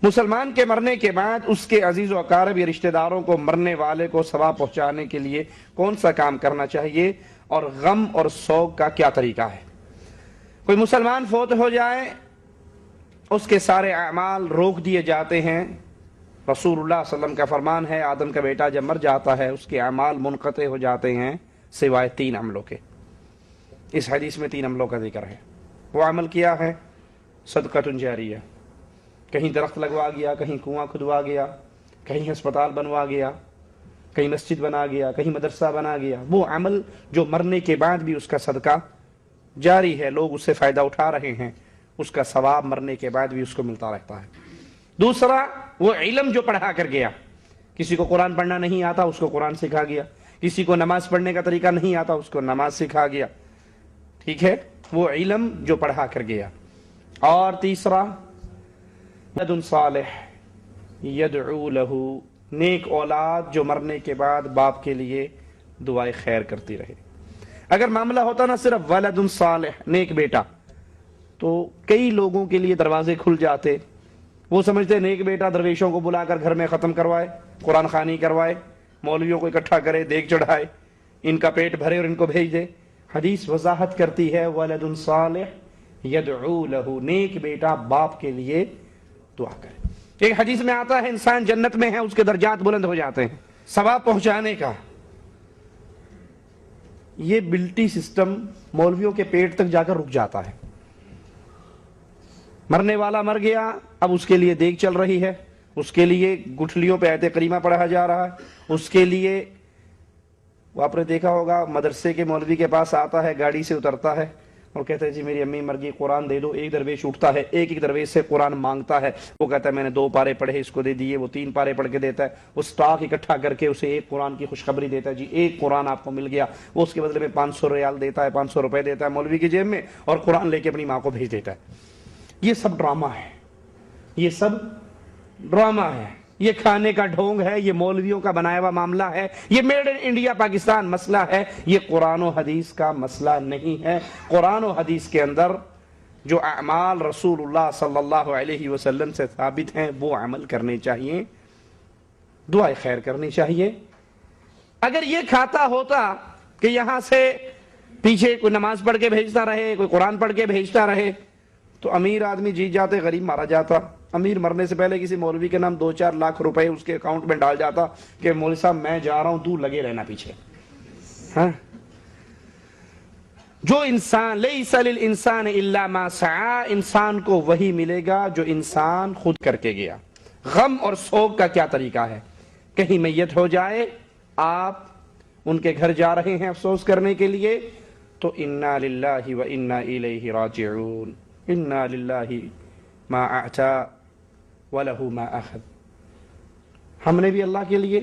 مسلمان کے مرنے کے بعد اس کے عزیز و اقارب یا رشتہ داروں کو مرنے والے کو ثواب پہنچانے کے لیے کون سا کام کرنا چاہیے اور غم اور سوگ کا کیا طریقہ ہے؟ کوئی مسلمان فوت ہو جائے اس کے سارے اعمال روک دیے جاتے ہیں۔ رسول اللہ صلی اللہ علیہ وسلم کا فرمان ہے آدم کا بیٹا جب مر جاتا ہے اس کے اعمال منقطع ہو جاتے ہیں سوائے 3 عملوں کے۔ اس حدیث میں 3 عملوں کا ذکر ہے۔ وہ عمل کیا ہے؟ صدقۃ جاریہ، کہیں درخت لگوا گیا، کہیں کنواں کھدوا گیا، کہیں ہسپتال بنوا گیا، کہیں مسجد بنا گیا، کہیں مدرسہ بنا گیا۔ وہ عمل جو مرنے کے بعد بھی اس کا صدقہ جاری ہے، لوگ اس سے فائدہ اٹھا رہے ہیں، اس کا ثواب مرنے کے بعد بھی اس کو ملتا رہتا ہے۔ دوسرا وہ علم جو پڑھا کر گیا، کسی کو قرآن پڑھنا نہیں آتا اس کو قرآن سکھا گیا، کسی کو نماز پڑھنے کا طریقہ نہیں آتا اس کو نماز سکھا گیا، ٹھیک ہے، وہ علم جو پڑھا کر گیا۔ اور تیسرا ولد صالح یدعو لہ، نیک اولاد جو مرنے کے بعد باپ کے لیے دعائے خیر کرتی رہے۔ اگر معاملہ ہوتا نا صرف ولد صالح، نیک بیٹا، تو کئی لوگوں کے لیے دروازے کھل جاتے۔ وہ سمجھتے نیک بیٹا درویشوں کو بلا کر گھر میں ختم کروائے، قرآن خوانی کروائے، مولویوں کو اکٹھا کرے، دیگ چڑھائے، ان کا پیٹ بھرے اور ان کو بھیج دے۔ حدیث وضاحت کرتی ہے ولد صالح یدعو لہ، نیک بیٹا باپ کے لیے دعا کرے۔ ایک حدیث میں آتا ہے انسان جنت میں ہے اس کے درجات بلند ہو جاتے ہیں ثواب پہنچانے کا۔ یہ بلٹی سسٹم مولویوں کے پیٹ تک جا کر رک جاتا ہے۔ مرنے والا مر گیا، اب اس کے لیے دیگ چل رہی ہے، اس کے لیے گٹھلیوں پہ آیت کریمہ پڑھا جا رہا ہے، اس کے لیے وہ آپ نے دیکھا ہوگا مدرسے کے مولوی کے پاس آتا ہے، گاڑی سے اترتا ہے اور کہتا ہے جی میری امی مر گئی قرآن دے دو۔ ایک درویش اٹھتا ہے، ایک درویش سے قرآن مانگتا ہے، وہ کہتا ہے میں نے 2 پارے پڑھے اس کو دے دیے، وہ 3 پارے پڑھ کے دیتا ہے، وہ سٹاک اکٹھا کر کے اسے ایک قرآن کی خوشخبری دیتا ہے، جی ایک قرآن آپ کو مل گیا۔ وہ اس کے بدلے میں 500 ریال دیتا ہے، 500 روپے دیتا ہے مولوی کی جیب میں، اور قرآن لے کے اپنی ماں کو بھیج دیتا ہے۔ یہ سب ڈرامہ ہے، یہ سب ڈرامہ ہے، یہ کھانے کا ڈھونگ ہے، یہ مولویوں کا بنایا ہوا معاملہ ہے، یہ میڈ ان انڈیا پاکستان مسئلہ ہے، یہ قرآن و حدیث کا مسئلہ نہیں ہے۔ قرآن و حدیث کے اندر جو اعمال رسول اللہ صلی اللہ علیہ وسلم سے ثابت ہیں وہ عمل کرنے چاہیے، دعائے خیر کرنی چاہیے۔ اگر یہ کھاتا ہوتا کہ یہاں سے پیچھے کوئی نماز پڑھ کے بھیجتا رہے، کوئی قرآن پڑھ کے بھیجتا رہے، تو امیر آدمی جیت جاتے، غریب مارا جاتا۔ امیر مرنے سے پہلے کسی مولوی کے نام 2-4 لاکھ روپے اس کے اکاؤنٹ میں ڈال جاتا کہ مولوی صاحب میں جا رہا ہوں، تو لگے رہنا پیچھے۔ ہاں، جو انسان لیس للانسان الا ما سعى، انسان کو وہی ملے گا جو انسان خود کر کے گیا۔ غم اور سوگ کا کیا طریقہ ہے؟ کہیں میت ہو جائے، آپ ان کے گھر جا رہے ہیں افسوس کرنے کے لیے، تو انا للہ و انا الیہ راجعون، انا للہ ما اعطا ولہ ما اخذ۔ ہم نے بھی اللہ کے لیے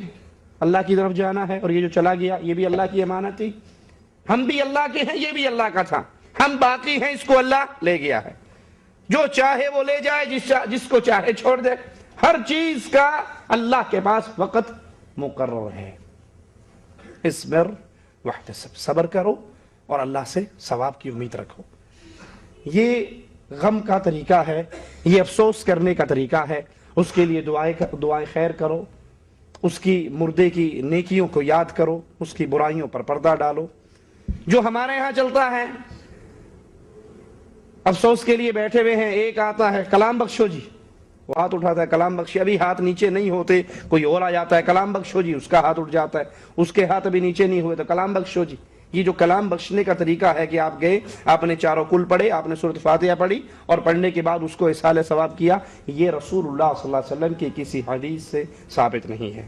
اللہ کی طرف جانا ہے، اور یہ جو چلا گیا یہ بھی اللہ کی امانت تھی، ہم بھی اللہ کے ہیں، یہ بھی اللہ کا تھا، ہم باقی ہیں، اس کو اللہ لے گیا ہے۔ جو چاہے وہ لے جائے، جس کو چاہے چھوڑ دے، ہر چیز کا اللہ کے پاس وقت مقرر ہے۔ اصبر واحتسب، صبر کرو اور اللہ سے ثواب کی امید رکھو۔ یہ غم کا طریقہ ہے، یہ افسوس کرنے کا طریقہ ہے۔ اس کے لیے دعائیں خیر کرو، اس کی مردے کی نیکیوں کو یاد کرو، اس کی برائیوں پر پردہ ڈالو۔ جو ہمارے ہاں چلتا ہے، افسوس کے لیے بیٹھے ہوئے ہیں، ایک آتا ہے کلام بخشو جی، وہ ہاتھ اٹھاتا ہے کلام بخشی، ابھی ہاتھ نیچے نہیں ہوتے کوئی اور آ جاتا ہے کلام بخشو جی، اس کا ہاتھ اٹھ جاتا ہے، اس کے ہاتھ ابھی نیچے نہیں ہوئے تو کلام بخشو جی۔ یہ جو کلام بخشنے کا طریقہ ہے کہ آپ گئے، آپ نے چاروں کل پڑھے، آپ نے سورۃ فاتحہ پڑھی، اور پڑھنے کے بعد اس کو ایصال ثواب کیا، یہ رسول اللہ صلی اللہ علیہ وسلم کی کسی حدیث سے ثابت نہیں ہے۔